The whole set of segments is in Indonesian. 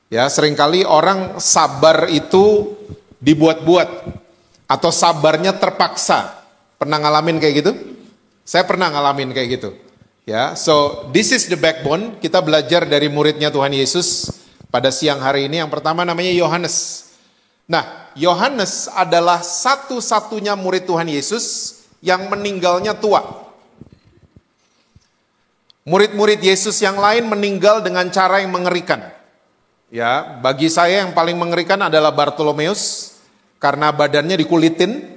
Ya, seringkali orang sabar itu dibuat-buat atau sabarnya terpaksa. Pernah ngalamin kayak gitu? Saya pernah ngalamin kayak gitu. Ya, so this is the backbone. Kita belajar dari muridnya Tuhan Yesus pada siang hari ini. Yang pertama namanya Yohanes. Nah, Yohanes adalah satu-satunya murid Tuhan Yesus yang meninggalnya tua. Murid-murid Yesus yang lain meninggal dengan cara yang mengerikan. Ya, bagi saya yang paling mengerikan adalah Bartolomeus karena badannya dikulitin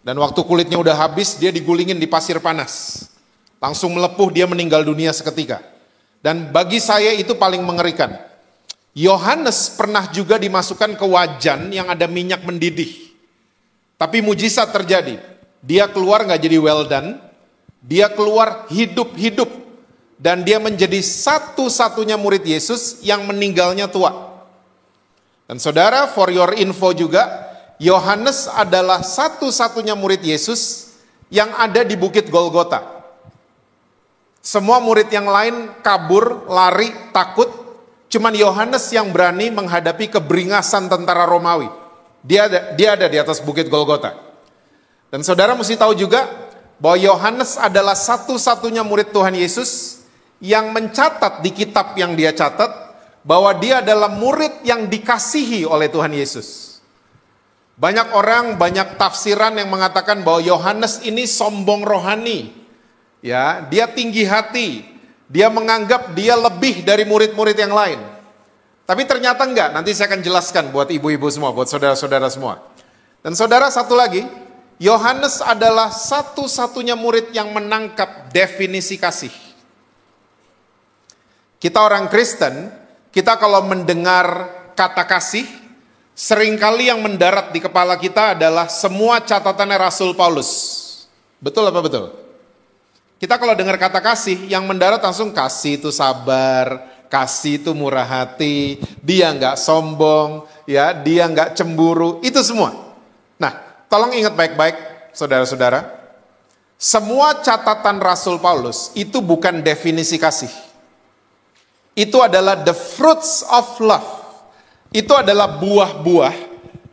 dan waktu kulitnya udah habis dia digulingin di pasir panas. Langsung melepuh, dia meninggal dunia seketika. Dan bagi saya itu paling mengerikan. Yohanes pernah juga dimasukkan ke wajan yang ada minyak mendidih. Tapi mujizat terjadi. Dia keluar gak jadi well done. Dia keluar hidup-hidup. Dan dia menjadi satu-satunya murid Yesus yang meninggalnya tua. Dan saudara, for your info juga, Yohanes adalah satu-satunya murid Yesus yang ada di Bukit Golgota. Semua murid yang lain kabur, lari, takut. Cuman Yohanes yang berani menghadapi keberingasan tentara Romawi. Dia ada di atas Bukit Golgota. Dan saudara mesti tahu juga bahwa Yohanes adalah satu-satunya murid Tuhan Yesus yang mencatat di kitab yang dia catat bahwa dia adalah murid yang dikasihi oleh Tuhan Yesus. Banyak orang, banyak tafsiran yang mengatakan bahwa Yohanes ini sombong rohani. Ya, dia tinggi hati, dia menganggap dia lebih dari murid-murid yang lain. Tapi ternyata enggak, nanti saya akan jelaskan buat ibu-ibu semua, buat saudara-saudara semua. Dan saudara satu lagi, Yohanes adalah satu-satunya murid yang menangkap definisi kasih. Kita orang Kristen, kita kalau mendengar kata kasih, seringkali yang mendarat di kepala kita adalah semua catatannya Rasul Paulus. Betul apa betul? Kita kalau dengar kata kasih, yang mendarat langsung kasih itu sabar, kasih itu murah hati, dia nggak sombong, ya, dia nggak cemburu, itu semua. Nah, tolong ingat baik-baik, saudara-saudara, semua catatan Rasul Paulus itu bukan definisi kasih. Itu adalah the fruits of love. Itu adalah buah-buah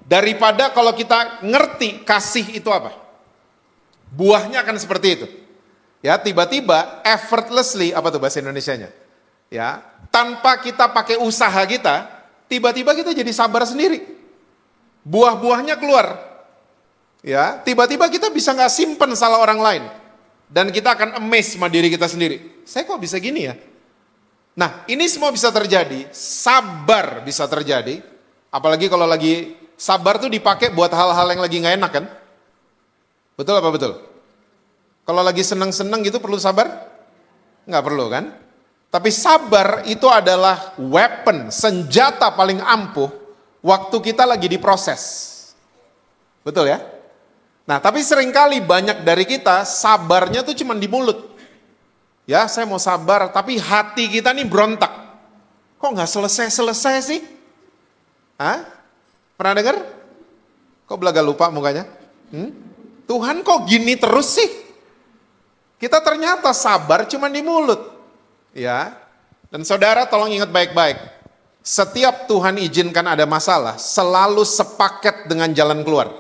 daripada kalau kita ngerti kasih itu apa. Buahnya akan seperti itu. Ya, tiba-tiba effortlessly, apa tuh bahasa Indonesianya? Ya, tanpa kita pakai usaha kita, tiba-tiba kita jadi sabar sendiri. Buah-buahnya keluar. Ya, tiba-tiba kita bisa nggak simpen salah orang lain. Dan kita akan amazed sama diri kita sendiri. Saya kok bisa gini ya? Nah, ini semua bisa terjadi, sabar bisa terjadi. Apalagi kalau lagi sabar tuh dipakai buat hal-hal yang lagi nggak enak kan? Betul apa betul? Kalau lagi seneng-seneng gitu perlu sabar? Nggak perlu kan? Tapi sabar itu adalah weapon, senjata paling ampuh waktu kita lagi diproses. Betul ya? Nah, tapi seringkali banyak dari kita sabarnya tuh cuma di mulut. Ya, saya mau sabar, tapi hati kita nih berontak. Kok nggak selesai-selesai sih? Hah? Pernah dengar? Kok belaga lupa mukanya? Tuhan kok gini terus sih? Kita ternyata sabar cuma di mulut. Ya. Dan saudara tolong ingat baik-baik. Setiap Tuhan izinkan ada masalah, selalu sepaket dengan jalan keluar.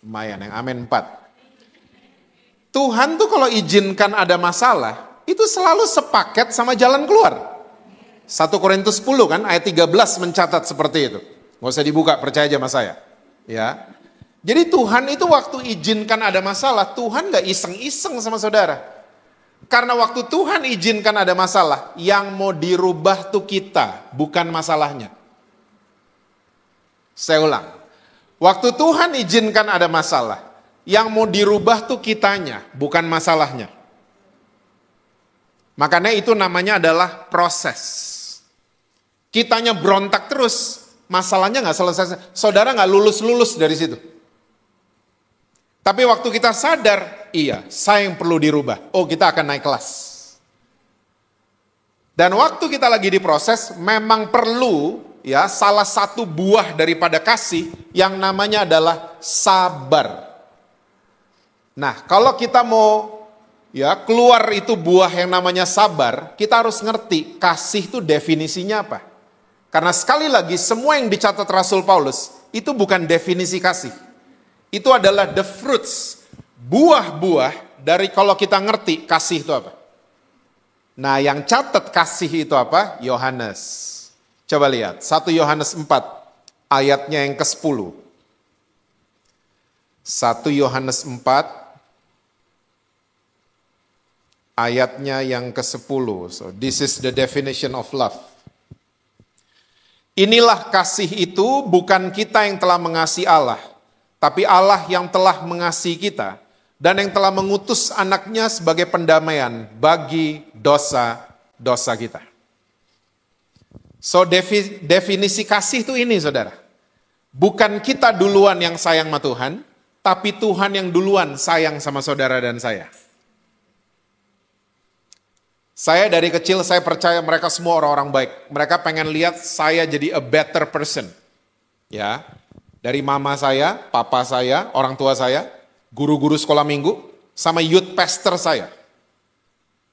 Lumayan yang amin 4. Tuhan tuh kalau izinkan ada masalah, itu selalu sepaket sama jalan keluar. 1 Korintus 10 kan, ayat 13 mencatat seperti itu. Nggak usah dibuka, percaya aja sama saya. Ya. Jadi Tuhan itu waktu izinkan ada masalah, Tuhan gak iseng-iseng sama saudara. Karena waktu Tuhan izinkan ada masalah, yang mau dirubah tuh kita, bukan masalahnya. Saya ulang. Waktu Tuhan izinkan ada masalah, yang mau dirubah tuh kitanya, bukan masalahnya. Makanya itu namanya adalah proses. Kitanya berontak terus, masalahnya gak selesai. Saudara gak lulus-lulus dari situ. Tapi waktu kita sadar, iya, saya yang perlu dirubah. Oh, kita akan naik kelas. Dan waktu kita lagi diproses, memang perlu ya salah satu buah daripada kasih yang namanya adalah sabar. Nah, kalau kita mau ya keluar itu buah yang namanya sabar, kita harus ngerti kasih itu definisinya apa. Karena sekali lagi semua yang dicatat Rasul Paulus itu bukan definisi kasih. Itu adalah the fruits, buah-buah dari kalau kita ngerti kasih itu apa. Nah yang catat kasih itu apa? Yohanes. Coba lihat, 1 Yohanes 4 ayatnya yang ke-10. 1 Yohanes 4 ayatnya yang ke-10. So this is the definition of love. Inilah kasih itu bukan kita yang telah mengasihi Allah, tapi Allah yang telah mengasihi kita dan yang telah mengutus anaknya sebagai pendamaian bagi dosa-dosa kita. So definisi kasih itu ini saudara. Bukan kita duluan yang sayang sama Tuhan, tapi Tuhan yang duluan sayang sama saudara dan saya. Saya dari kecil saya percaya mereka semua orang-orang baik. Mereka pengen lihat saya jadi a better person. Ya, dari mama saya, papa saya, orang tua saya, guru-guru sekolah minggu, sama youth pastor saya.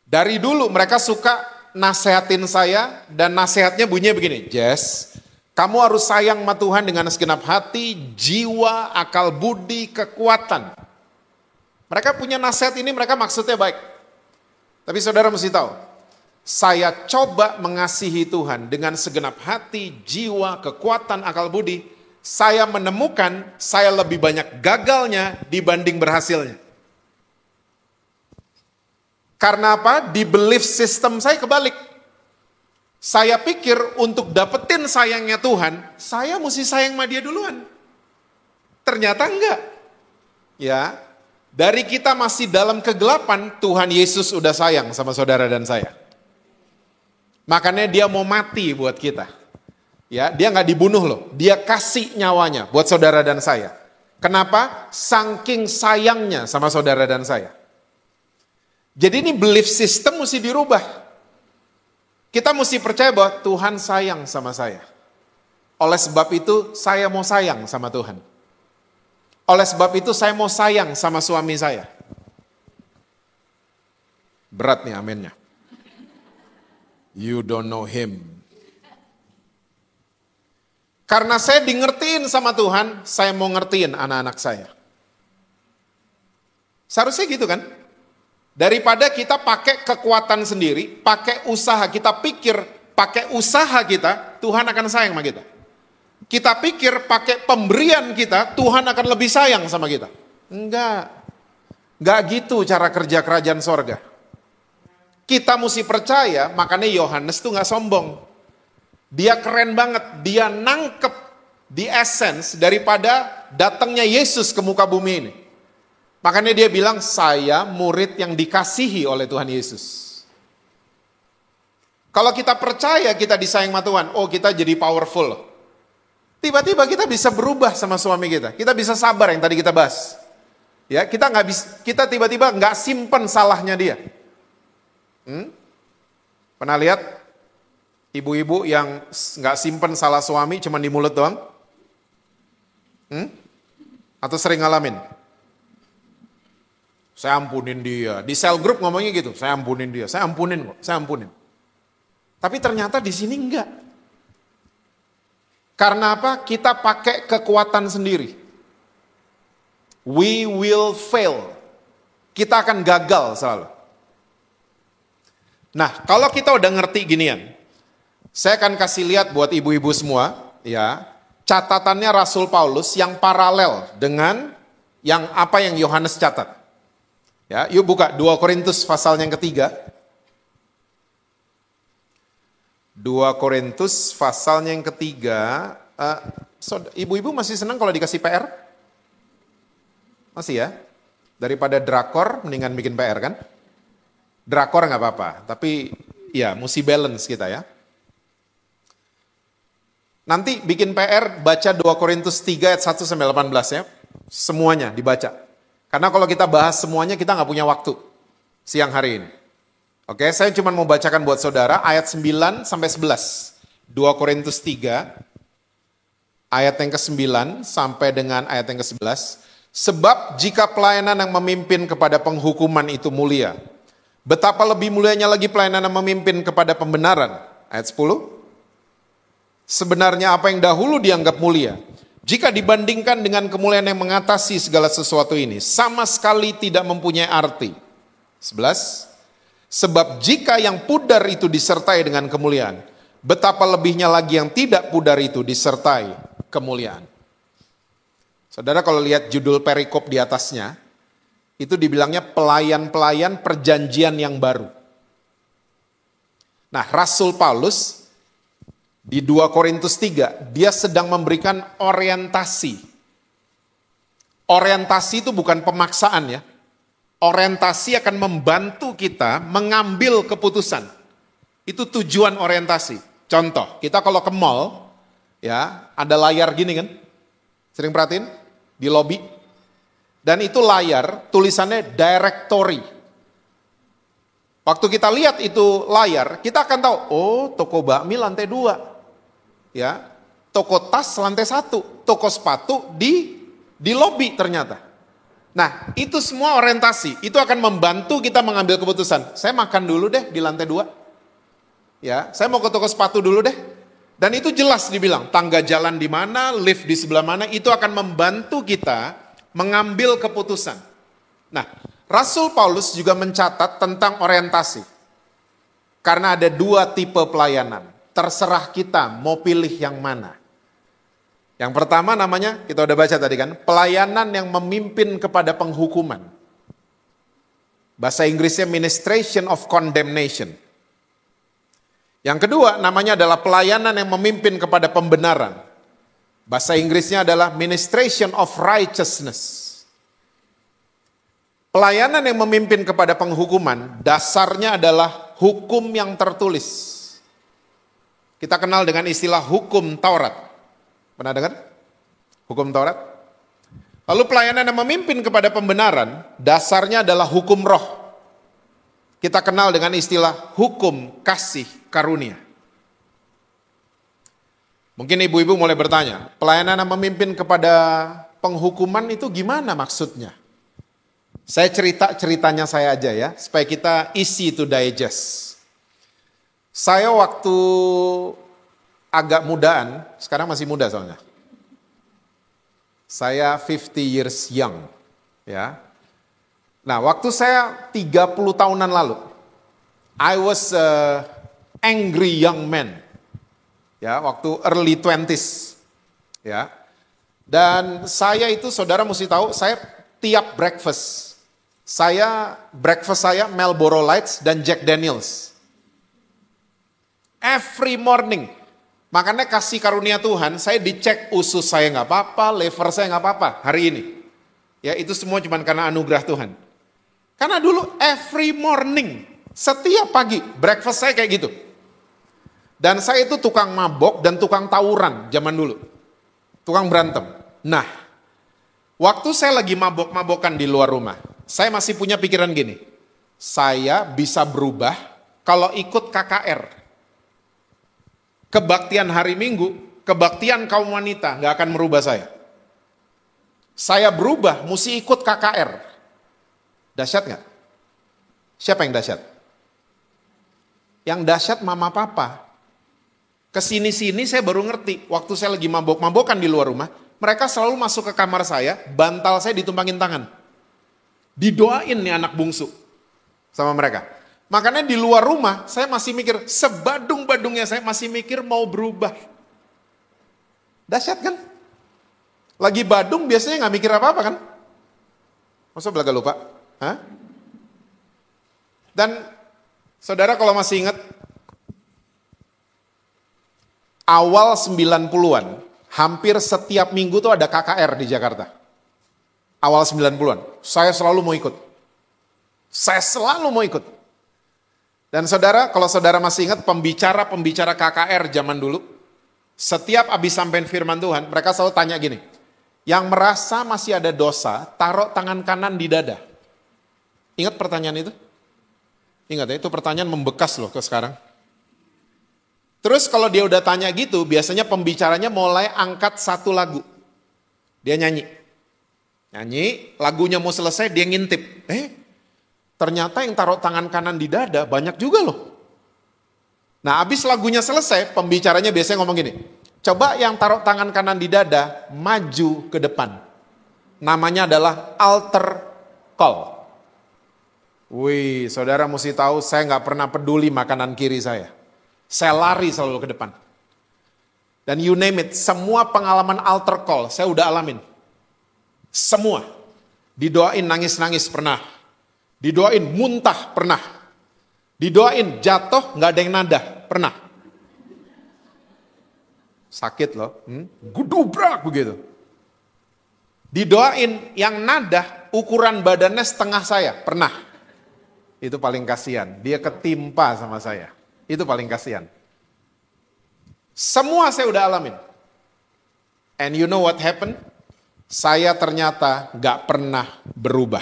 Dari dulu mereka suka nasehatin saya dan nasihatnya bunyinya begini, Jess, kamu harus sayang sama Tuhan dengan segenap hati, jiwa, akal budi, kekuatan. Mereka punya nasihat ini, mereka maksudnya baik. Tapi saudara mesti tahu, saya coba mengasihi Tuhan dengan segenap hati, jiwa, kekuatan, akal budi. Saya menemukan saya lebih banyak gagalnya dibanding berhasilnya. Karena apa? Di belief system saya kebalik. Saya pikir untuk dapetin sayangnya Tuhan, saya mesti sayang sama dia duluan. Ternyata enggak. Ya, dari kita masih dalam kegelapan, Tuhan Yesus udah sayang sama saudara dan saya. Makanya dia mau mati buat kita. Ya, dia nggak dibunuh loh, dia kasih nyawanya buat saudara dan saya. Kenapa? Saking sayangnya sama saudara dan saya. Jadi ini belief system mesti dirubah. Kita mesti percaya bahwa Tuhan sayang sama saya. Oleh sebab itu saya mau sayang sama Tuhan. Oleh sebab itu saya mau sayang sama suami saya. Berat nih amennya. You don't know him. Karena saya di ngertiin sama Tuhan, saya mau ngertiin anak-anak saya. Seharusnya gitu kan? Daripada kita pakai kekuatan sendiri, pakai usaha, kita pikir pakai usaha kita, Tuhan akan sayang sama kita. Kita pikir pakai pemberian kita, Tuhan akan lebih sayang sama kita. Enggak gitu cara kerja kerajaan sorga. Kita mesti percaya, makanya Yohanes tuh gak sombong. Dia keren banget, dia nangkep di essence daripada datangnya Yesus ke muka bumi ini. Makanya dia bilang, saya murid yang dikasihi oleh Tuhan Yesus. Kalau kita percaya kita disayang sama Tuhan, oh kita jadi powerful. Tiba-tiba kita bisa berubah sama suami kita. Kita bisa sabar yang tadi kita bahas. Ya, kita tiba-tiba nggak simpen salahnya dia. Pernah lihat ibu-ibu yang nggak simpen salah suami cuma di mulut doang? Atau sering ngalamin? Saya ampunin dia. Di cell group ngomongnya gitu, saya ampunin dia, saya ampunin kok, saya ampunin. Tapi ternyata di sini enggak. Karena apa? Kita pakai kekuatan sendiri. We will fail. Kita akan gagal selalu. Nah, kalau kita udah ngerti ginian, saya akan kasih lihat buat ibu-ibu semua, ya, catatannya Rasul Paulus yang paralel dengan yang apa yang Yohanes catat. Ya, yuk buka 2 Korintus pasal yang ketiga. 2 Korintus pasalnya yang ketiga. Ibu-ibu masih senang kalau dikasih PR? Masih ya? Daripada drakor, mendingan bikin PR kan? Drakor nggak apa-apa, tapi ya mesti balance kita ya. Nanti bikin PR, baca 2 Korintus 3 ayat 1 sampai 18 ya. Semuanya dibaca. Karena kalau kita bahas semuanya, kita nggak punya waktu siang hari ini. Oke, saya cuma mau bacakan buat saudara ayat 9 sampai 11. 2 Korintus 3, ayat yang ke-9 sampai dengan ayat yang ke-11. Sebab jika pelayanan yang memimpin kepada penghukuman itu mulia, betapa lebih mulianya lagi pelayanan yang memimpin kepada pembenaran. Ayat 10. Sebenarnya apa yang dahulu dianggap mulia, jika dibandingkan dengan kemuliaan yang mengatasi segala sesuatu ini, sama sekali tidak mempunyai arti. 11. Sebab jika yang pudar itu disertai dengan kemuliaan, betapa lebihnya lagi yang tidak pudar itu disertai kemuliaan. Saudara kalau lihat judul perikop di atasnya, itu dibilangnya pelayan-pelayan perjanjian yang baru. Nah, Rasul Paulus di 2 Korintus 3, dia sedang memberikan orientasi. Orientasi itu bukan pemaksaan ya. Orientasi akan membantu kita mengambil keputusan. Itu tujuan orientasi. Contoh, kita kalau ke mall, ya ada layar gini kan. Sering perhatiin? Di lobi. Dan itu layar, tulisannya directory. Waktu kita lihat itu layar, kita akan tahu, oh toko bakmi lantai 2. Ya, toko tas lantai 1, toko sepatu di lobi ternyata. Nah, itu semua orientasi, itu akan membantu kita mengambil keputusan. Saya makan dulu deh di lantai 2. Ya, saya mau ke toko sepatu dulu deh. Dan itu jelas dibilang, tangga jalan di mana, lift di sebelah mana, itu akan membantu kita mengambil keputusan. Nah, Rasul Paulus juga mencatat tentang orientasi. Karena ada 2 tipe pelayanan. Terserah kita mau pilih yang mana. Yang pertama namanya, kita udah baca tadi kan, pelayanan yang memimpin kepada penghukuman. Bahasa Inggrisnya ministration of condemnation. Yang kedua namanya adalah pelayanan yang memimpin kepada pembenaran. Bahasa Inggrisnya adalah ministration of righteousness. Pelayanan yang memimpin kepada penghukuman, dasarnya adalah hukum yang tertulis. Kita kenal dengan istilah hukum Taurat. Pernah dengar? Hukum Taurat. Lalu pelayanan yang memimpin kepada pembenaran, dasarnya adalah hukum roh. Kita kenal dengan istilah hukum kasih karunia. Mungkin ibu-ibu mulai bertanya, pelayanan yang memimpin kepada penghukuman itu gimana maksudnya? Saya ceritanya saya aja ya, supaya kita easy to digest. Saya waktu agak mudaan, sekarang masih muda soalnya. Saya 50 years young, ya. Nah, waktu saya 30 tahunan lalu, I was a angry young man. Ya, waktu early 20s. Ya. Dan saya itu saudara mesti tahu, saya tiap breakfast saya Marlboro Lights dan Jack Daniels. Every morning. Makanya kasih karunia Tuhan, saya dicek usus saya nggak apa-apa, liver saya nggak apa-apa hari ini. Ya itu semua cuma karena anugerah Tuhan. Karena dulu every morning, setiap pagi breakfast saya kayak gitu. Dan saya itu tukang mabok dan tukang tawuran zaman dulu. Tukang berantem. Nah, waktu saya lagi mabok-mabokan di luar rumah, saya masih punya pikiran gini. Saya bisa berubah kalau ikut KKR. Kebaktian hari Minggu, kebaktian kaum wanita gak akan merubah saya. Saya berubah, mesti ikut KKR. Dahsyat gak? Siapa yang dahsyat? Yang dahsyat mama papa. Kesini-sini saya baru ngerti, waktu saya lagi mabok-mabokan di luar rumah, mereka selalu masuk ke kamar saya, bantal saya ditumpangin tangan. Didoain nih anak bungsu sama mereka. Makanya di luar rumah saya masih mikir, sebadung-badungnya saya masih mikir mau berubah. Dahsyat kan? Lagi badung biasanya gak mikir apa-apa kan? Masa belaga lupa? Hah? Dan saudara kalau masih ingat, awal 90-an, hampir setiap minggu tuh ada KKR di Jakarta. Awal 90-an, saya selalu mau ikut. Saya selalu mau ikut. Dan saudara, kalau saudara masih ingat pembicara-pembicara KKR zaman dulu, setiap habis sampein firman Tuhan, mereka selalu tanya gini, yang merasa masih ada dosa, taruh tangan kanan di dada. Ingat pertanyaan itu? Ingat ya, itu pertanyaan membekas loh ke sekarang. Terus kalau dia udah tanya gitu, biasanya pembicaranya mulai angkat satu lagu. Dia nyanyi. Nyanyi, lagunya mau selesai dia ngintip. Ternyata yang taruh tangan kanan di dada banyak juga loh. Nah, habis lagunya selesai, pembicaranya biasanya ngomong gini. Coba yang taruh tangan kanan di dada, maju ke depan. Namanya adalah altar call. Wih, saudara mesti tahu saya nggak pernah peduli makanan kiri saya. Saya lari selalu ke depan. Dan you name it, semua pengalaman altar call saya udah alamin. Semua. Didoain nangis-nangis pernah. Didoain muntah pernah. Didoain jatuh nggak ada yang nada pernah. Sakit loh. Gudubrak begitu. Didoain yang nada ukuran badannya setengah saya pernah. Itu paling kasihan. Dia ketimpa sama saya. Itu paling kasihan. Semua saya udah alamin. And you know what happened? Saya ternyata gak pernah berubah.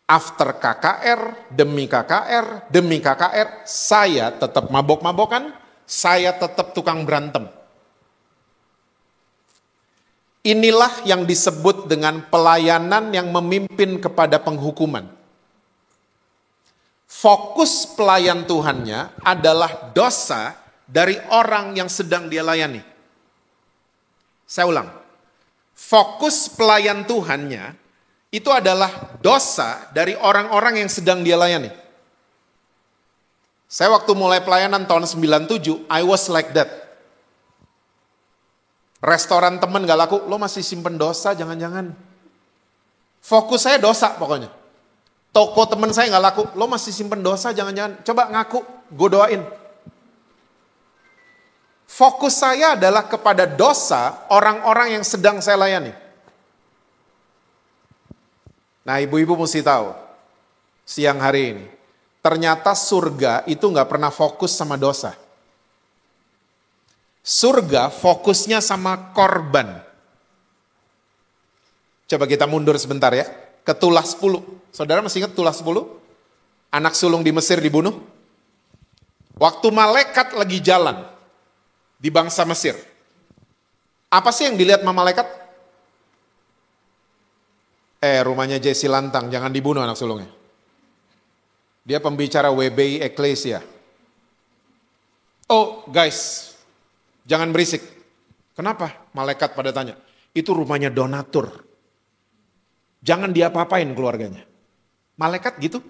After KKR, demi KKR, demi KKR, saya tetap mabok-mabokan, saya tetap tukang berantem. Inilah yang disebut dengan pelayanan yang memimpin kepada penghukuman. Fokus pelayan Tuhannya adalah dosa dari orang yang sedang dia layani. Saya ulang. Fokus pelayan Tuhannya itu adalah dosa dari orang-orang yang sedang dia layani. Saya waktu mulai pelayanan tahun 97, I was like that. Restoran temen gak laku, lo masih simpen dosa jangan-jangan. Fokus saya dosa pokoknya. Toko temen saya gak laku, lo masih simpen dosa jangan-jangan. Coba ngaku, gue doain. Fokus saya adalah kepada dosa orang-orang yang sedang saya layani. Nah, ibu-ibu mesti tahu, siang hari ini, ternyata surga itu gak pernah fokus sama dosa. Surga fokusnya sama korban. Coba kita mundur sebentar ya, ke Tulah 10. Saudara masih ingat Tulah 10? Anak sulung di Mesir dibunuh. Waktu malaikat lagi jalan di bangsa Mesir. Apa sih yang dilihat sama malaikat? Rumahnya Jesse Lantang, jangan dibunuh anak sulungnya. Dia pembicara WBI Eklesia. Oh guys, jangan berisik. Kenapa? Malaikat pada tanya. Itu rumahnya donatur. Jangan diapa-apain keluarganya. Malaikat gitu?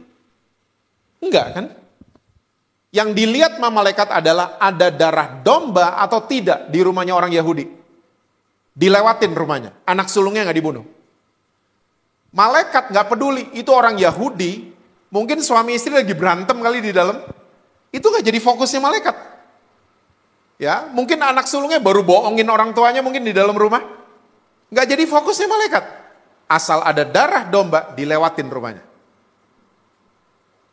Enggak kan? Yang dilihat sama malaikat adalah ada darah domba atau tidak di rumahnya orang Yahudi. Dilewatin rumahnya, anak sulungnya gak dibunuh. Malaikat gak peduli, itu orang Yahudi, mungkin suami istri lagi berantem kali di dalam. Itu gak jadi fokusnya malaikat. Ya, mungkin anak sulungnya baru bohongin orang tuanya mungkin di dalam rumah. Gak jadi fokusnya malaikat. Asal ada darah domba, dilewatin rumahnya.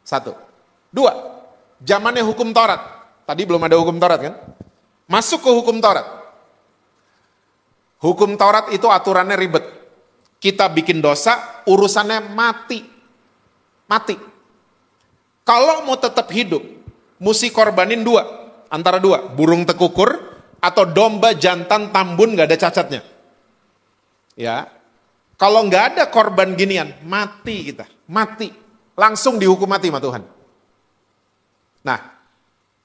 1. 2. Zamannya hukum Taurat. Tadi belum ada hukum Taurat kan? Masuk ke hukum Taurat. Hukum Taurat itu aturannya ribet. Kita bikin dosa, urusannya mati. Mati. Kalau mau tetap hidup, mesti korbanin 2. Antara 2, burung tekukur atau domba jantan tambun gak ada cacatnya. Ya. Kalau gak ada korban ginian, mati kita. Mati. Langsung dihukum mati sama Tuhan. Nah,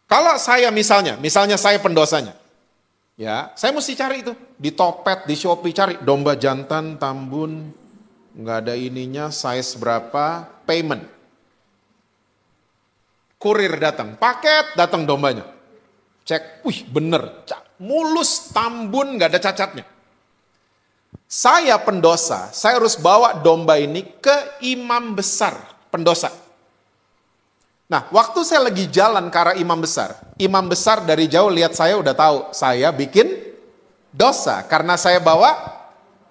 kalau saya misalnya saya pendosanya, ya, saya mesti cari itu di Topet, di Shopee cari domba jantan, tambun, nggak ada ininya, size berapa, payment, kurir datang, paket datang dombanya, cek, wih bener, mulus, tambun, nggak ada cacatnya. Saya pendosa, saya harus bawa domba ini ke imam besar pendosa. Nah, waktu saya lagi jalan ke arah imam besar dari jauh lihat saya udah tahu, saya bikin dosa. Karena saya bawa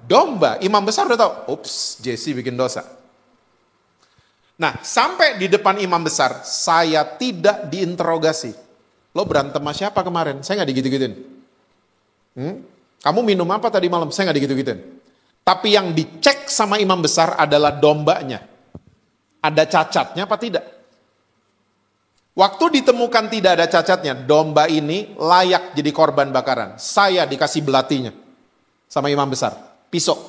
domba, imam besar udah tahu, ups, Jesse bikin dosa. Nah, sampai di depan imam besar, saya tidak diinterogasi. Lo berantem sama siapa kemarin? Saya gak digitu-gituin. Kamu minum apa tadi malam? Saya gak digitu-gituin. Tapi yang dicek sama imam besar adalah dombanya. Ada cacatnya apa tidak? Waktu ditemukan tidak ada cacatnya, domba ini layak jadi korban bakaran. Saya dikasih belatinya sama imam besar, pisau.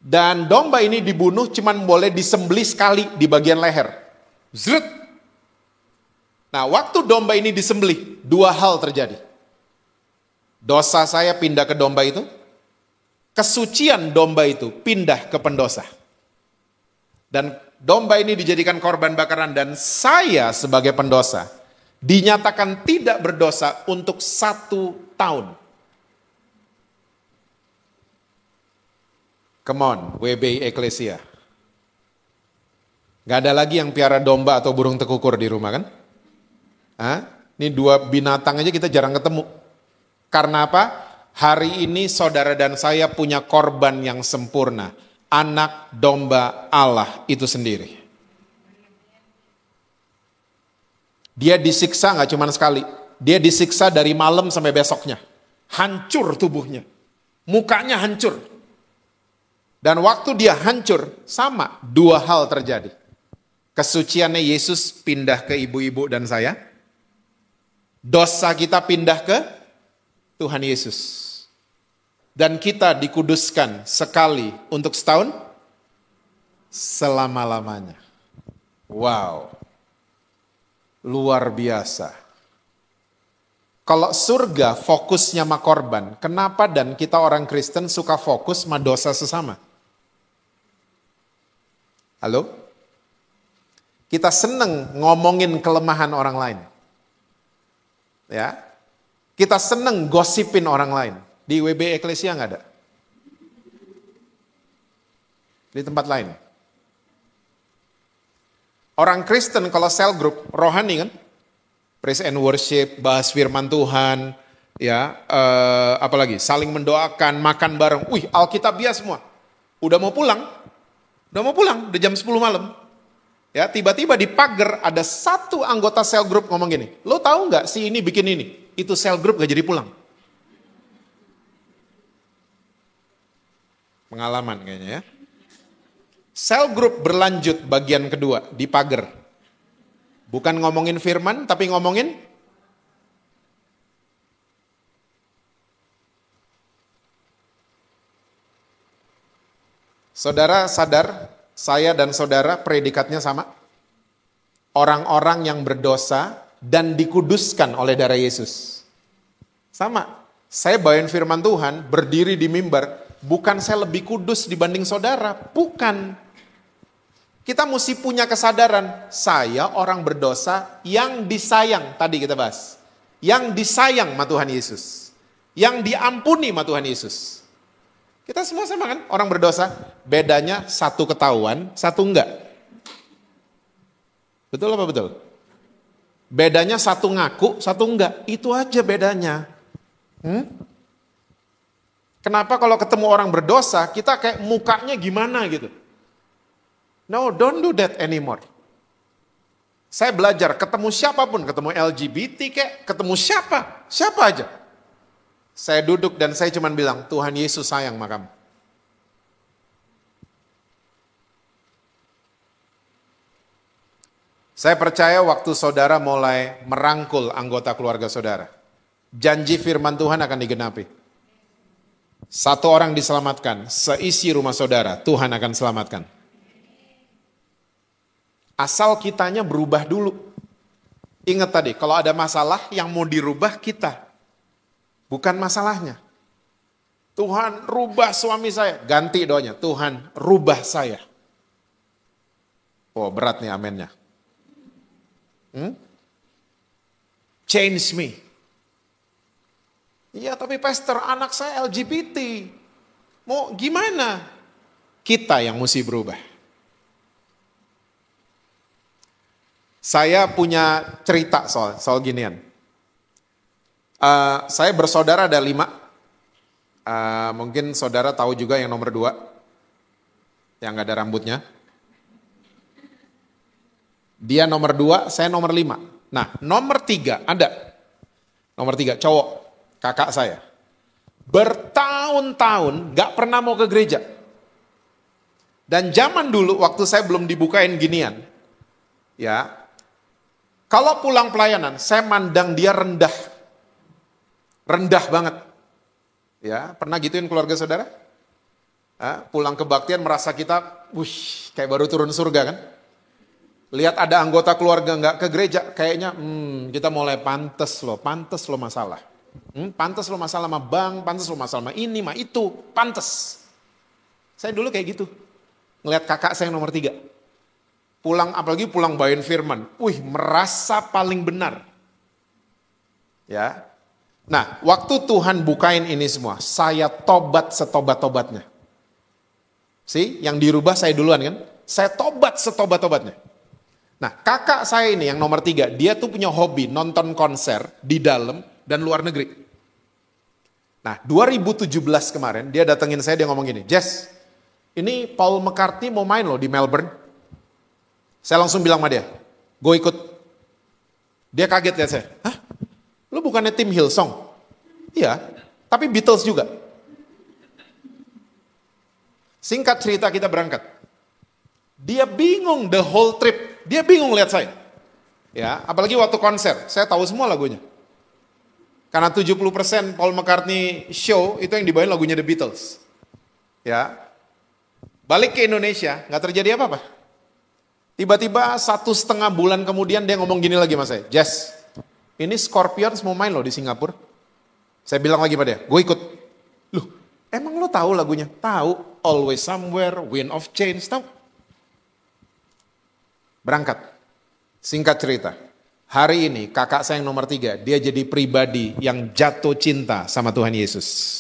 Dan domba ini dibunuh cuman boleh disembelih sekali di bagian leher. Zret. Nah, waktu domba ini disembelih, dua hal terjadi. Dosa saya pindah ke domba itu, kesucian domba itu pindah ke pendosa. Dan domba ini dijadikan korban bakaran dan saya sebagai pendosa dinyatakan tidak berdosa untuk 1 tahun. Come on, WBI Eklesia. Gak ada lagi yang piara domba atau burung tekukur di rumah kan? Hah? Ini dua binatang aja kita jarang ketemu. Karena apa? Hari ini saudara dan saya punya korban yang sempurna. Anak domba Allah itu sendiri. Dia disiksa gak cuma sekali. Dia disiksa dari malam sampai besoknya. Hancur tubuhnya. Mukanya hancur. Dan waktu dia hancur, sama, dua hal terjadi. Kesuciannya Yesus pindah ke ibu-ibu dan saya. Dosa kita pindah ke Tuhan Yesus. Dan kita dikuduskan sekali untuk setahun, selama-lamanya. Wow, luar biasa. Kalau surga fokusnya sama korban, kenapa dan kita orang Kristen suka fokus sama dosa sesama? Halo? Kita seneng ngomongin kelemahan orang lain. Ya. Kita seneng gosipin orang lain. Di WB Eklesia nggak ada? Di tempat lain. Orang Kristen kalau cell group rohani kan? Praise and worship, bahas firman Tuhan, ya, apalagi saling mendoakan, makan bareng. Wih, Alkitabiah semua. Udah mau pulang, udah jam 10 malam. Ya, tiba-tiba di pagar ada satu anggota cell group ngomong gini, lo tahu nggak si ini bikin ini? Itu cell group gak jadi pulang. Pengalaman kayaknya ya. Cell group berlanjut bagian kedua di pagar. Bukan ngomongin firman, tapi ngomongin saudara sadar, saya dan saudara predikatnya sama. Orang-orang yang berdosa dan dikuduskan oleh darah Yesus. Sama. Saya bawain firman Tuhan, berdiri di mimbar, bukan saya lebih kudus dibanding saudara, bukan. Kita mesti punya kesadaran, saya orang berdosa yang disayang, tadi kita bahas. Yang disayang sama Tuhan Yesus. Yang diampuni sama Tuhan Yesus. Kita semua sama kan, orang berdosa. Bedanya satu ketahuan, satu enggak. Betul apa betul? Bedanya satu ngaku, satu enggak. Itu aja bedanya. Kenapa kalau ketemu orang berdosa, kita kayak mukanya gimana gitu. No, don't do that anymore. Saya belajar, ketemu siapapun, ketemu LGBT kayak, ketemu siapa aja. Saya duduk dan saya cuma bilang, Tuhan Yesus sayang sama kamu. Saya percaya waktu saudara mulai merangkul anggota keluarga saudara, janji firman Tuhan akan digenapi. Satu orang diselamatkan, seisi rumah saudara, Tuhan akan selamatkan. Asal kitanya berubah dulu. Ingat tadi, kalau ada masalah yang mau dirubah kita. Bukan masalahnya. Tuhan rubah suami saya. Ganti doanya, Tuhan rubah saya. Oh berat nih amennya. Change me. Iya tapi pastor anak saya LGBT. Mau gimana? Kita yang mesti berubah. Saya punya cerita soal ginian. Saya bersaudara ada 5. Mungkin saudara tahu juga yang nomor 2. Yang gak ada rambutnya. Dia nomor 2, saya nomor 5. Nah nomor 3 ada. Nomor 3 cowok, kakak saya. Bertahun-tahun gak pernah mau ke gereja. Dan zaman dulu waktu saya belum dibukain ginian. Ya. Kalau pulang pelayanan, saya mandang dia rendah. Rendah banget. Ya, pernah gituin keluarga saudara? Pulang kebaktian merasa kita, kayak baru turun surga kan. Lihat ada anggota keluarga nggak ke gereja, kayaknya kita mulai pantes loh masalah. Pantes lo masalah sama bank, pantes lo masalah sama ini, sama itu, pantes. Saya dulu kayak gitu, ngelihat kakak saya yang nomor 3. Apalagi pulang bawain firman, merasa paling benar. Ya. Nah, waktu Tuhan bukain ini semua, saya tobat setobat-tobatnya. Yang dirubah saya duluan kan, saya tobat setobat-tobatnya. Nah, kakak saya ini yang nomor 3, dia tuh punya hobi nonton konser di dalam dan luar negeri. Nah, 2017 kemarin dia datengin saya, dia ngomong gini, Jess, ini Paul McCartney mau main loh di Melbourne. Saya langsung bilang sama dia, gue ikut. Dia kaget lihat saya, hah? Lu bukannya tim Hillsong? Iya, tapi Beatles juga. Singkat cerita kita berangkat. Dia bingung the whole trip. Dia bingung lihat saya. Ya, apalagi waktu konser, saya tahu semua lagunya. Karena 70% Paul McCartney show itu yang dibawain lagunya The Beatles. Ya. Balik ke Indonesia, nggak terjadi apa-apa. Tiba-tiba 1,5 bulan kemudian dia ngomong gini lagi sama saya, Jess, ini Scorpions mau main loh di Singapura. Saya bilang lagi pada dia, gue ikut. Loh, emang lo tahu lagunya? Tahu. Always Somewhere, Wind of Change, tahu? Berangkat. Singkat cerita, hari ini kakak saya yang nomor 3, dia jadi pribadi yang jatuh cinta sama Tuhan Yesus.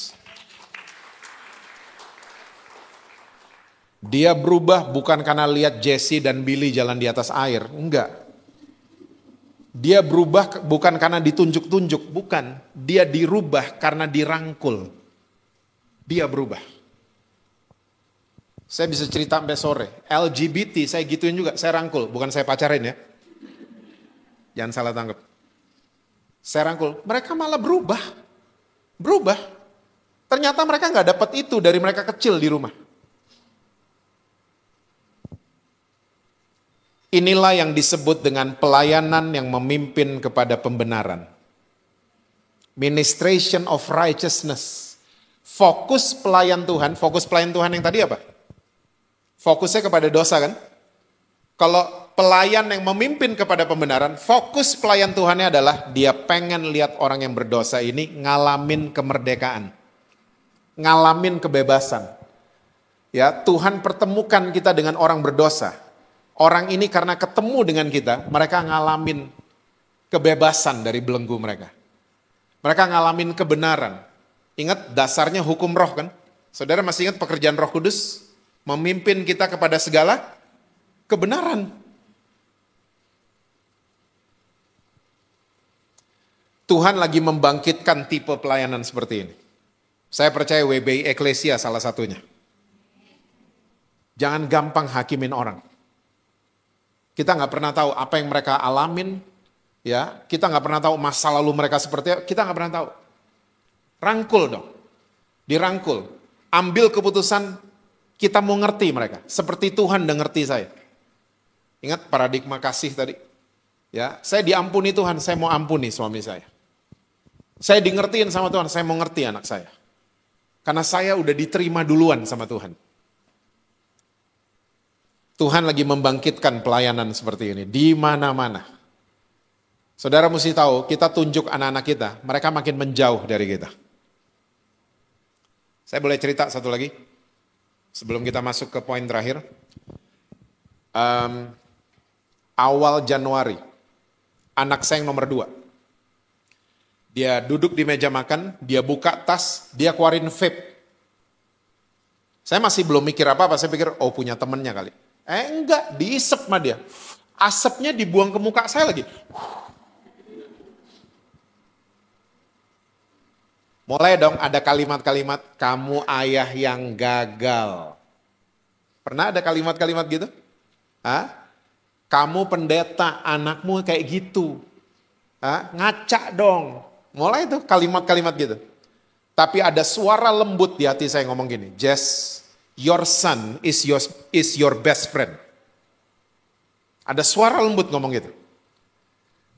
Dia berubah bukan karena lihat Jesse dan Billy jalan di atas air, enggak. Dia berubah bukan karena ditunjuk-tunjuk, bukan. Dia dirubah karena dirangkul. Dia berubah. Saya bisa cerita sampai sore. LGBT saya gituin juga, saya rangkul. Bukan saya pacarin ya. Jangan salah tangkap. Saya rangkul. Mereka malah berubah. Berubah. Ternyata mereka nggak dapat itu dari mereka kecil di rumah. Inilah yang disebut dengan pelayanan yang memimpin kepada pembenaran. Ministration of righteousness. Fokus pelayan Tuhan yang tadi apa? Fokusnya kepada dosa kan? Kalau pelayan yang memimpin kepada pembenaran, fokus pelayan Tuhannya adalah dia pengen lihat orang yang berdosa ini ngalamin kemerdekaan. Ngalamin kebebasan. Ya, Tuhan pertemukan kita dengan orang berdosa. Orang ini karena ketemu dengan kita, mereka ngalamin kebebasan dari belenggu mereka. Mereka ngalamin kebenaran. Ingat dasarnya hukum roh kan? Saudara masih ingat pekerjaan Roh Kudus? Memimpin kita kepada segala kebenaran. Tuhan lagi membangkitkan tipe pelayanan seperti ini. Saya percaya WBI Eklesia salah satunya. Jangan gampang hakimin orang. Kita nggak pernah tahu apa yang mereka alamin, ya. Kita nggak pernah tahu masa lalu mereka seperti apa. Kita nggak pernah tahu. Rangkul dong, dirangkul, ambil keputusan. Kita mau ngerti mereka, seperti Tuhan udah ngerti saya. Ingat paradigma kasih tadi? Ya, saya diampuni Tuhan, saya mau ampuni suami saya. Saya di ngertiin sama Tuhan, saya mau ngerti anak saya. Karena saya udah diterima duluan sama Tuhan. Tuhan lagi membangkitkan pelayanan seperti ini di mana-mana. Saudara mesti tahu, kita tunjuk anak-anak kita, mereka makin menjauh dari kita. Saya boleh cerita satu lagi? Sebelum kita masuk ke poin terakhir. Awal Januari, anak saya yang nomor 2. Dia duduk di meja makan, dia buka tas, dia keluarin vape. Saya masih belum mikir apa-apa, saya pikir, oh punya temennya kali. Enggak, diisep sama dia. Asapnya dibuang ke muka saya lagi. Mulai dong ada kalimat-kalimat, kamu ayah yang gagal. Pernah ada kalimat-kalimat gitu? Kamu pendeta, anakmu kayak gitu. Ngaca dong. Mulai tuh kalimat-kalimat gitu. Tapi ada suara lembut di hati saya ngomong gini, Jess, your son is your best friend. Ada suara lembut ngomong gitu.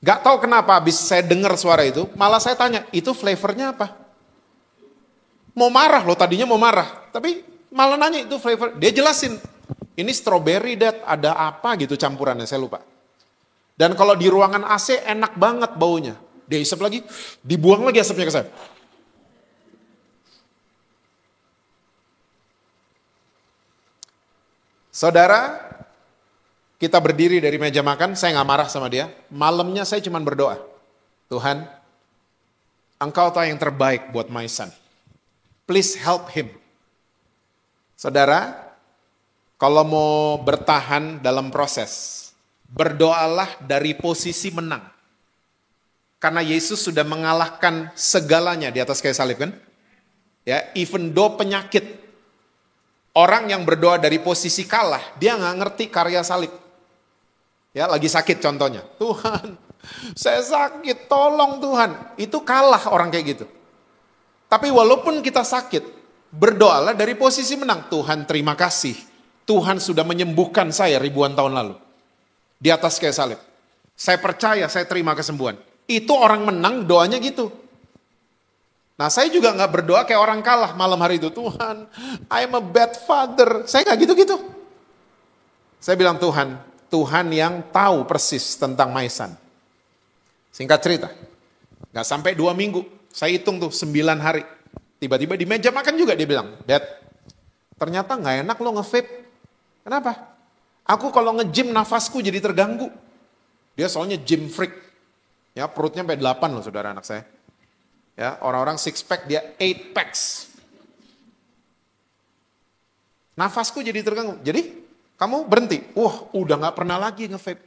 Gak tahu kenapa habis saya dengar suara itu, malah saya tanya, itu flavornya apa? Mau marah loh, tadinya mau marah. Tapi Malah nanya itu flavor. Dia jelasin, ini strawberry Dad, ada apa gitu campurannya, saya lupa. Dan kalau di ruangan AC enak banget baunya. Dia isep lagi, dibuang lagi asapnya ke saya. Saudara, kita berdiri dari meja makan, saya nggak marah sama dia. Malamnya saya cuma berdoa. Tuhan, Engkau tahu yang terbaik buat my son. Please help him. Saudara, kalau mau bertahan dalam proses, berdoalah dari posisi menang. Karena Yesus sudah mengalahkan segalanya di atas kayu salib kan? Ya, even though penyakit. Orang yang berdoa dari posisi kalah, dia nggak ngerti karya salib. Ya, lagi sakit contohnya. Tuhan, saya sakit, tolong Tuhan. Itu kalah orang kayak gitu. Tapi walaupun kita sakit, berdoalah dari posisi menang. Tuhan terima kasih. Tuhan sudah menyembuhkan saya ribuan tahun lalu. Di atas kayu salib. Saya percaya, saya terima kesembuhan. Itu orang menang doanya gitu. Nah saya juga gak berdoa kayak orang kalah malam hari itu. Tuhan, I'm a bad father. Saya gak gitu-gitu. Saya bilang Tuhan, Tuhan yang tahu persis tentang my son. Singkat cerita, gak sampai 2 minggu. Saya hitung tuh 9 hari. Tiba-tiba di meja makan juga dia bilang, Dad, ternyata gak enak lo nge-vape. Kenapa? Aku kalau nge-gym nafasku jadi terganggu. Dia soalnya gym freak. Ya perutnya sampai 8 loh saudara anak saya. Ya, orang-orang 6 pack, dia 8 packs. Nafasku jadi terganggu. Jadi, kamu berhenti. Wah, udah gak pernah lagi nge-vape.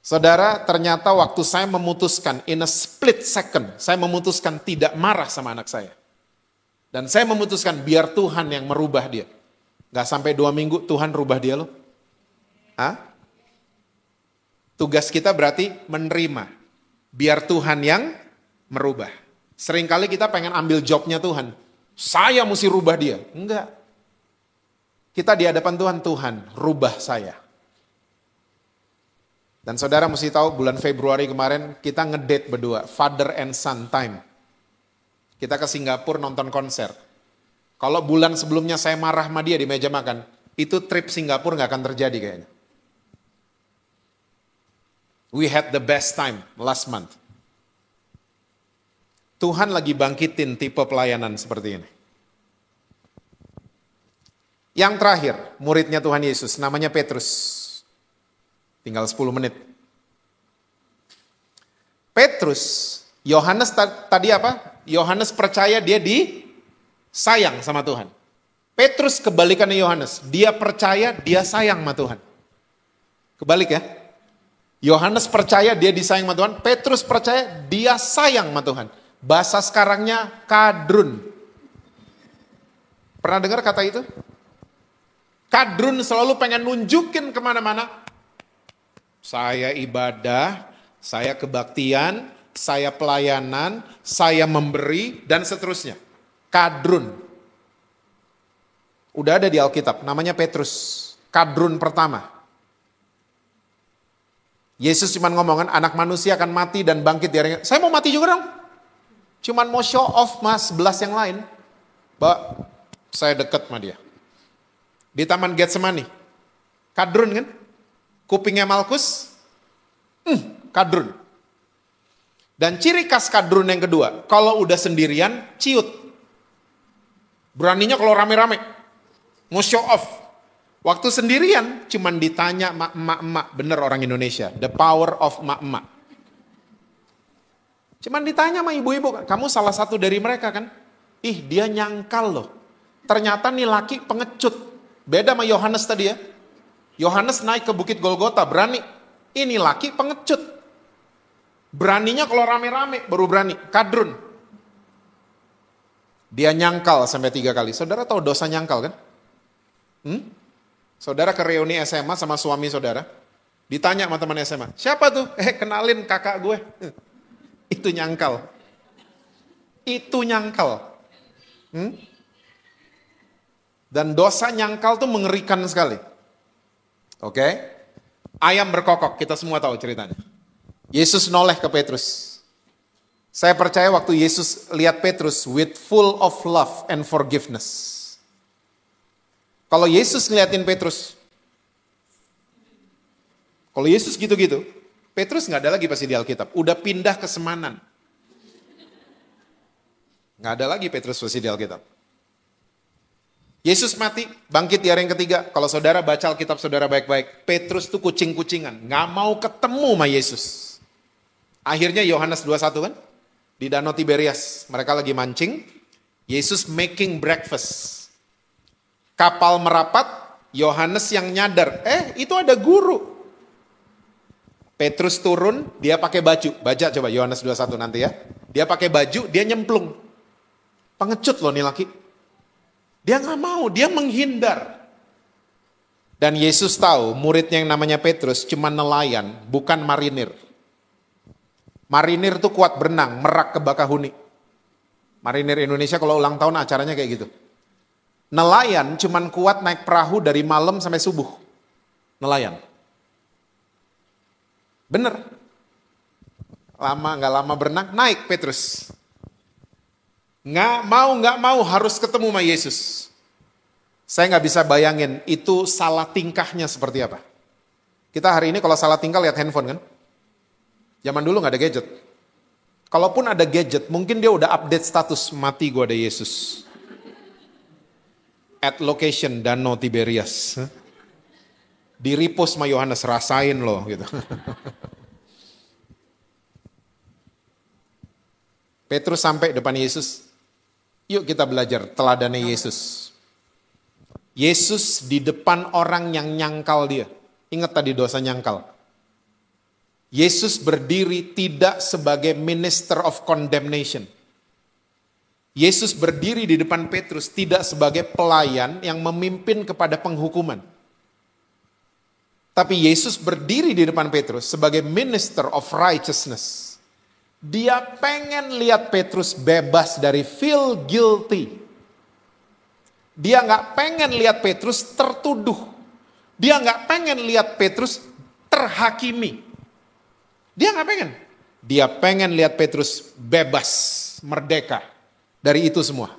Saudara, ternyata waktu saya memutuskan, in a split second, saya memutuskan tidak marah sama anak saya. Dan saya memutuskan biar Tuhan yang merubah dia. Gak sampai 2 minggu, Tuhan rubah dia loh. Hah? Tugas kita berarti menerima. Biar Tuhan yang merubah. Seringkali kita pengen ambil jobnya Tuhan. Saya mesti rubah dia. Enggak. Kita di hadapan Tuhan, Tuhan rubah saya. Dan saudara mesti tahu bulan Februari kemarin kita ngedate berdua. Father and son time. Kita ke Singapura nonton konser. Kalau bulan sebelumnya saya marah sama dia di meja makan. Itu trip Singapura gak akan terjadi kayaknya. We had the best time last month. Tuhan lagi bangkitin tipe pelayanan seperti ini. Yang terakhir, muridnya Tuhan Yesus, namanya Petrus. Tinggal 10 menit. Petrus, Yohanes tadi apa? Yohanes percaya dia disayang sama Tuhan. Petrus kebalikannya Yohanes, dia percaya dia sayang sama Tuhan. Kebalik ya. Yohanes percaya dia disayang sama Tuhan, Petrus percaya dia sayang sama Tuhan. Bahasa sekarangnya kadrun. Pernah dengar kata itu? Kadrun selalu pengen nunjukin kemana-mana. Saya ibadah, saya kebaktian, saya pelayanan, saya memberi, dan seterusnya. Kadrun. Udah ada di Alkitab, namanya Petrus. Kadrun pertama. Yesus cuma ngomong kan, anak manusia akan mati dan bangkit di hari. Saya mau mati juga dong. Cuman mau show off mas 11 yang lain. Bahwa saya dekat sama dia. Di Taman Getsemani. Kadrun kan? Kupingnya Malkus. Kadrun. Dan ciri khas kadrun yang kedua. Kalau udah sendirian, ciut. Beraninya kalau rame-rame. Mau show off. Waktu sendirian, cuman ditanya emak-emak, bener orang Indonesia, the power of emak-emak. Cuman ditanya sama ibu-ibu, kamu salah satu dari mereka kan? Ih, dia nyangkal loh. Ternyata nih laki pengecut. Beda sama Yohanes tadi ya. Yohanes naik ke Bukit Golgota, berani. Ini laki pengecut. Beraninya kalau rame-rame, baru berani. Kadrun. Dia nyangkal sampai 3 kali. Saudara tahu dosa nyangkal kan? Saudara ke reuni SMA sama suami saudara, ditanya sama teman SMA, siapa tuh? Kenalin kakak gue. Itu nyangkal. Itu nyangkal. Dan dosa nyangkal tuh mengerikan sekali. Oke? Ayam berkokok, kita semua tahu ceritanya. Yesus noleh ke Petrus. Saya percaya waktu Yesus lihat Petrus with full of love and forgiveness. Kalau Yesus ngeliatin Petrus, kalau Yesus gitu-gitu, Petrus nggak ada lagi pasti di Alkitab. Udah pindah ke Semanan. Nggak ada lagi Petrus pasti di Alkitab. Yesus mati, bangkit di hari yang ketiga. Kalau saudara baca Alkitab saudara baik-baik, Petrus tuh kucing-kucingan. Nggak mau ketemu sama Yesus. Akhirnya Yohanes 21 kan? Di Danau Tiberias. Mereka lagi mancing. Yesus making breakfast. Kapal merapat, Yohanes yang nyadar. Itu ada guru. Petrus turun, dia pakai baju. Baca coba Yohanes 21 nanti ya. Dia pakai baju, dia nyemplung. Pengecut loh nih laki. Dia nggak mau, dia menghindar. Dan Yesus tahu muridnya yang namanya Petrus cuma nelayan, bukan marinir. Marinir tuh kuat berenang, merak ke Bakahuni. Marinir Indonesia kalau ulang tahun acaranya kayak gitu. Nelayan cuman kuat naik perahu dari malam sampai subuh. Nelayan. Bener. Nggak lama berenang, naik Petrus. Nggak mau harus ketemu sama Yesus. Saya nggak bisa bayangin itu salah tingkahnya seperti apa. Kita hari ini kalau salah tingkah lihat handphone kan. Zaman dulu nggak ada gadget. Kalaupun ada gadget, mungkin dia udah update status mati gua ada Yesus. At location Danau Tiberias. Di repost sama Yohanes, rasain loh gitu. Petrus sampai depan Yesus. Yuk kita belajar teladannya Yesus. Yesus di depan orang yang nyangkal dia. Ingat tadi dosa nyangkal. Yesus berdiri tidak sebagai minister of condemnation. Yesus berdiri di depan Petrus tidak sebagai pelayan yang memimpin kepada penghukuman. Tapi Yesus berdiri di depan Petrus sebagai minister of righteousness. Dia pengen lihat Petrus bebas dari feel guilty. Dia nggak pengen lihat Petrus tertuduh. Dia nggak pengen lihat Petrus terhakimi. Dia nggak pengen. Dia pengen lihat Petrus bebas, merdeka. Dari itu semua.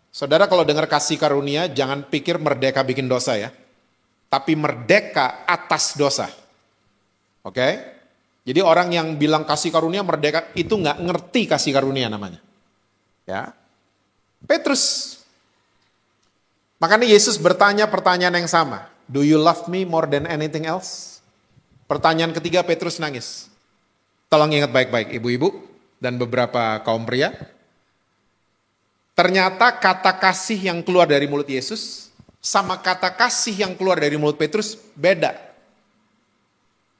Saudara kalau dengar kasih karunia, jangan pikir merdeka bikin dosa ya. Tapi merdeka atas dosa. Oke? Jadi orang yang bilang kasih karunia merdeka, itu nggak ngerti kasih karunia namanya. Ya. Petrus. Makanya Yesus bertanya pertanyaan yang sama. Do you love me more than anything else? Pertanyaan ketiga Petrus nangis. Tolong ingat baik-baik ibu-ibu. Dan beberapa kaum pria. Ternyata kata kasih yang keluar dari mulut Yesus sama kata kasih yang keluar dari mulut Petrus beda.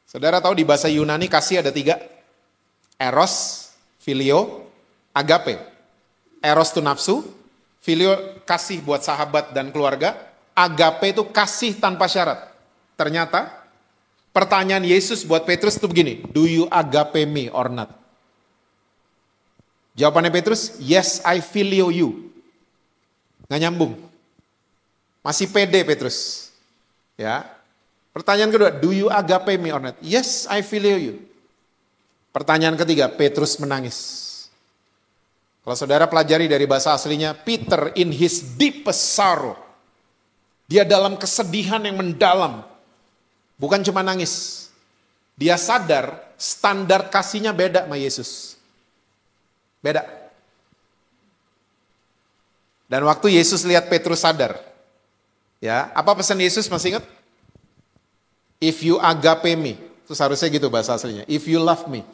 Saudara tahu di bahasa Yunani kasih ada 3. Eros, filio, agape. Eros itu nafsu, filio kasih buat sahabat dan keluarga, agape itu kasih tanpa syarat. Ternyata pertanyaan Yesus buat Petrus itu begini, do you agape me or not? Jawabannya Petrus, yes I filio you. Nggak nyambung. Masih pede Petrus. Ya. Pertanyaan kedua, do you agape me or not? Yes I filio you. Pertanyaan ketiga, Petrus menangis. Kalau saudara pelajari dari bahasa aslinya, Peter in his deepest sorrow. Dia dalam kesedihan yang mendalam. Bukan cuma nangis. Dia sadar standar kasihnya beda sama Yesus. Beda. Dan waktu Yesus lihat Petrus sadar. Ya, apa pesan Yesus masih ingat? If you agape me. Itu seharusnya gitu bahasa aslinya. If you love me.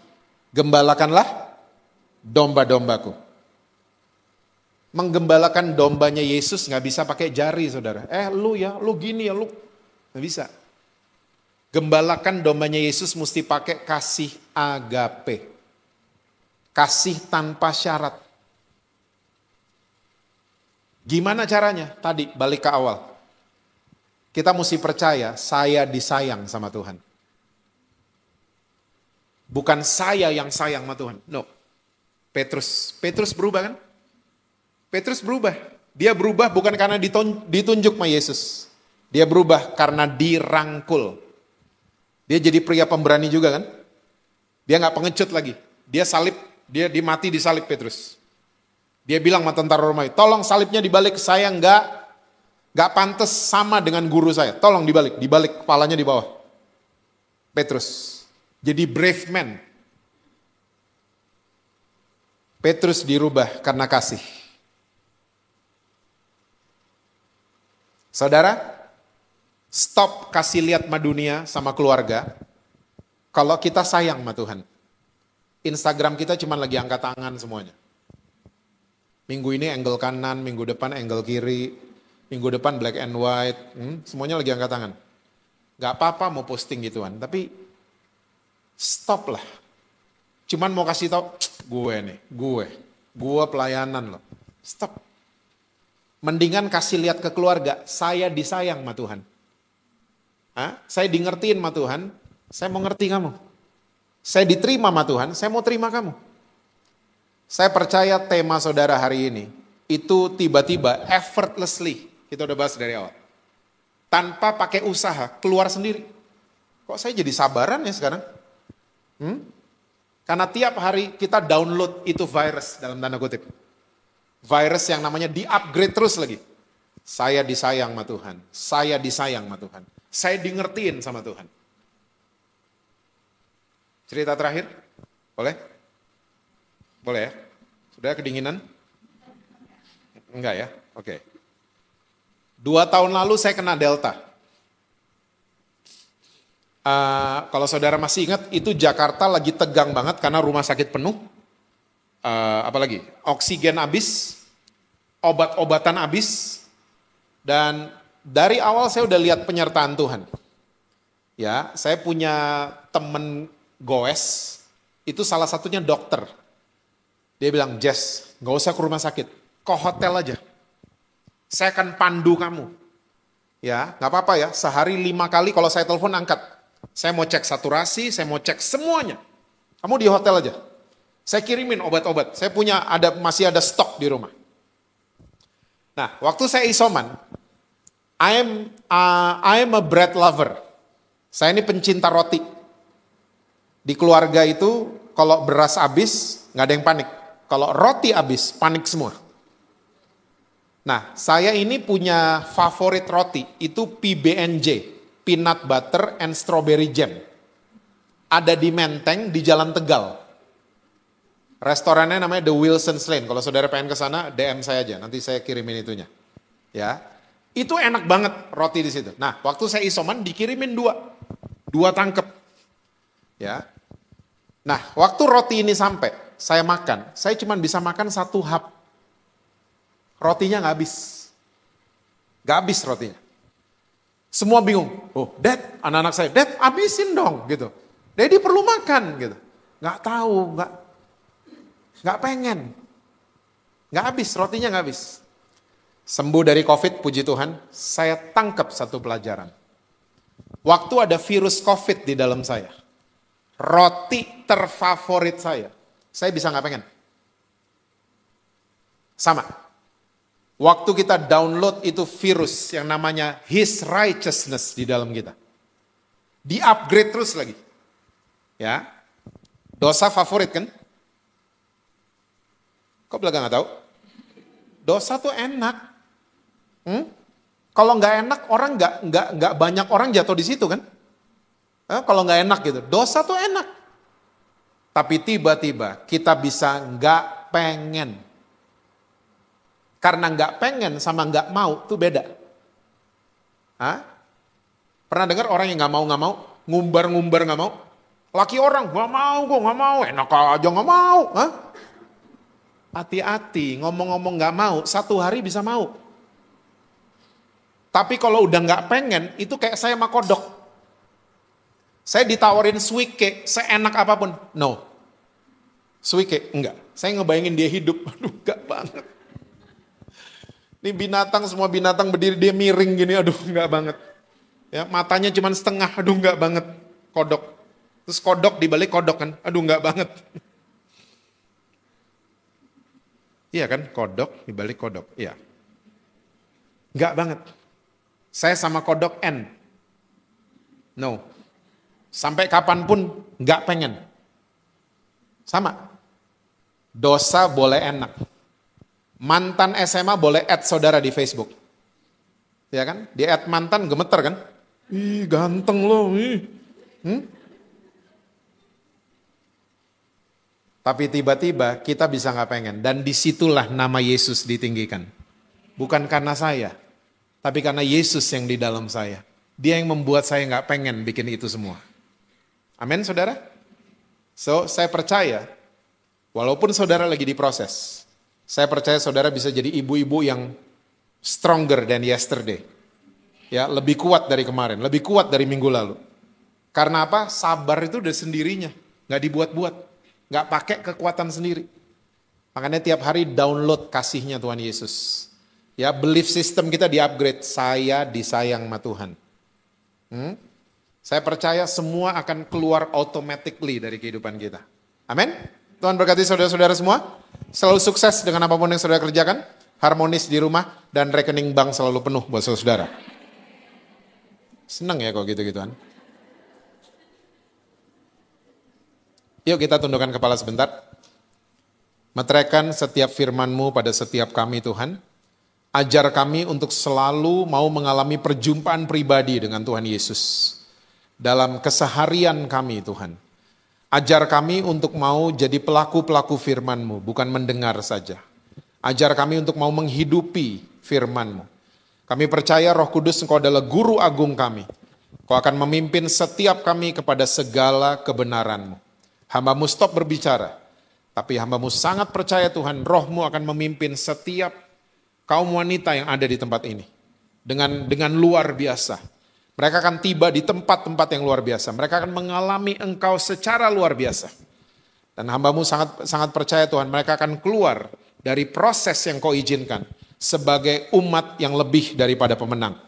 Gembalakanlah domba-dombaku. Menggembalakan dombanya Yesus gak bisa pakai jari saudara. Lu gini ya, lu. Gak bisa. Gembalakan dombanya Yesus mesti pakai kasih agape. Kasih tanpa syarat. Gimana caranya? Tadi balik ke awal. Kita mesti percaya saya disayang sama Tuhan. Bukan saya yang sayang sama Tuhan. No. Petrus berubah kan? Petrus berubah. Dia berubah bukan karena ditunjuk sama Yesus. Dia berubah karena dirangkul. Dia jadi pria pemberani juga kan? Dia gak pengecut lagi. Dia salib, dia mati di salib Petrus. Dia bilang sama tentara Romawi, tolong salibnya dibalik, saya nggak pantas sama dengan guru saya. Tolong dibalik kepalanya di bawah. Petrus. Jadi brave man. Petrus dirubah karena kasih. Saudara, stop kasih lihat sama dunia, sama keluarga. Kalau kita sayang sama Tuhan. Instagram kita cuma lagi angkat tangan semuanya. Minggu ini angle kanan, minggu depan angle kiri, minggu depan black and white, semuanya lagi angkat tangan. Gak apa-apa mau posting gituan, tapi stop lah. Cuman mau kasih tau, gue pelayanan loh. Stop. Mendingan kasih lihat ke keluarga, saya disayang sama Tuhan. Saya di ngertiin sama Tuhan, saya mau ngerti kamu. Saya diterima sama Tuhan, saya mau terima kamu. Saya percaya tema saudara hari ini, itu tiba-tiba effortlessly, kita udah bahas dari awal. Tanpa pakai usaha, keluar sendiri. Kok saya jadi sabaran ya sekarang? Karena tiap hari kita download itu virus dalam tanda kutip. Virus yang namanya di-upgrade terus lagi. Saya disayang sama Tuhan. Saya disayang sama Tuhan. Saya di ngertiin sama Tuhan. Cerita terakhir? Boleh? Boleh ya? Sudah kedinginan? Enggak ya? Oke. 2 tahun lalu saya kena Delta. Kalau saudara masih ingat, itu Jakarta lagi tegang banget karena rumah sakit penuh. Apalagi? Oksigen habis, obat-obatan habis, dan dari awal saya udah lihat penyertaan Tuhan. Ya, saya punya temen goes, itu salah satunya dokter. Dia bilang, Jess, gak usah ke rumah sakit, ke hotel aja. Saya akan pandu kamu. Ya, gak apa-apa ya, sehari 5 kali kalau saya telepon angkat. Saya mau cek saturasi, saya mau cek semuanya. Kamu di hotel aja. Saya kirimin obat-obat. Saya punya masih ada stok di rumah. Nah, waktu saya isoman, I am a bread lover. Saya ini pencinta roti. Di keluarga itu kalau beras habis, nggak ada yang panik. Kalau roti habis, panik semua. Nah, saya ini punya favorit roti, itu PBNJ. Peanut butter and strawberry jam. Ada di Menteng, di Jalan Tegal. Restorannya namanya The Wilson's Lane. Kalau saudara pengen ke sana, DM saya aja. Nanti saya kirimin itunya. Ya, itu enak banget roti di situ. Nah, waktu saya isoman dikirimin 2 tangkep. Ya. Nah, waktu roti ini sampai, saya makan. Saya cuma bisa makan 1 hap. Rotinya nggak habis. Nggak habis rotinya. Semua bingung. Oh, Dad, anak-anak saya, Dad, habisin dong, gitu. Daddy perlu makan, gitu. Nggak tahu, nggak pengen. Nggak habis, rotinya nggak habis. Sembuh dari COVID, puji Tuhan, saya tangkap satu pelajaran. Waktu ada virus COVID di dalam saya, roti terfavorit saya bisa nggak pengen. Sama. Waktu kita download itu virus yang namanya His Righteousness di dalam kita. Di-upgrade terus lagi. Ya. Dosa favorit kan? Kok belaga nggak tahu? Dosa tuh enak. Kalau nggak enak orang nggak banyak orang jatuh di situ kan? Kalau nggak enak gitu. Dosa tuh enak. Tapi tiba-tiba kita bisa nggak pengen. Karena nggak pengen sama nggak mau itu beda. Pernah dengar orang yang nggak mau, ngumbar nggak mau? Laki orang nggak mau, enak aja nggak mau. Hati-hati, ngomong-ngomong nggak mau, 1 hari bisa mau. Tapi kalau udah nggak pengen, itu kayak saya sama kodok. Saya ditawarin suike, seenak apapun, no. Suike, enggak. Saya ngebayangin dia hidup, aduh enggak banget. Ini binatang, semua binatang berdiri, dia miring gini, aduh enggak banget. Ya, matanya cuma setengah, aduh enggak banget. Kodok. Terus kodok dibalik kodok kan, aduh enggak banget. Iya kan, kodok dibalik kodok, iya. Enggak banget. Saya sama kodok N. No. Sampai kapanpun enggak pengen. Sama. Dosa boleh enak. Mantan SMA boleh add saudara di Facebook. Ya kan? Di add mantan gemeter kan? Ih ganteng loh. Tapi tiba-tiba kita bisa nggak pengen. Dan disitulah nama Yesus ditinggikan. Bukan karena saya. Tapi karena Yesus yang di dalam saya. Dia yang membuat saya nggak pengen bikin itu semua. Amin saudara? So saya percaya. Walaupun saudara lagi diproses. Saya percaya saudara bisa jadi ibu-ibu yang stronger than yesterday. Ya, lebih kuat dari kemarin. Lebih kuat dari minggu lalu. Karena apa? Sabar itu udah sendirinya. Nggak dibuat-buat. Nggak pakai kekuatan sendiri. Makanya tiap hari download kasihnya Tuhan Yesus. Ya, belief system kita di-upgrade. Saya disayang sama Tuhan. Saya percaya semua akan keluar automatically dari kehidupan kita. Amin. Tuhan berkati saudara-saudara semua. Selalu sukses dengan apapun yang saudara kerjakan. Harmonis di rumah dan rekening bank selalu penuh buat saudara. Senang ya kok gitu-gituan. Yuk kita tundukkan kepala sebentar. Meteraikan setiap firman-Mu pada setiap kami Tuhan. Ajar kami untuk selalu mau mengalami perjumpaan pribadi dengan Tuhan Yesus. Dalam keseharian kami Tuhan. Ajar kami untuk mau jadi pelaku-pelaku firman-Mu, bukan mendengar saja. Ajar kami untuk mau menghidupi firman-Mu. Kami percaya Roh Kudus Engkau adalah guru agung kami. Kau akan memimpin setiap kami kepada segala kebenaran-Mu. Hamba-Mu stop berbicara, tapi hamba-Mu sangat percaya Tuhan, Roh-Mu akan memimpin setiap kaum wanita yang ada di tempat ini. Dengan luar biasa. Mereka akan tiba di tempat-tempat yang luar biasa. Mereka akan mengalami Engkau secara luar biasa. Dan hamba-Mu sangat percaya Tuhan, mereka akan keluar dari proses yang Kau izinkan sebagai umat yang lebih daripada pemenang.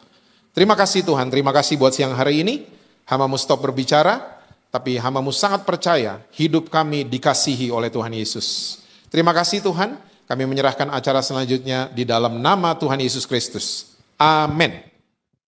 Terima kasih Tuhan, terima kasih buat siang hari ini. Hamba-Mu stop berbicara. Tapi hamba-Mu sangat percaya hidup kami dikasihi oleh Tuhan Yesus. Terima kasih Tuhan, kami menyerahkan acara selanjutnya di dalam nama Tuhan Yesus Kristus. Amin.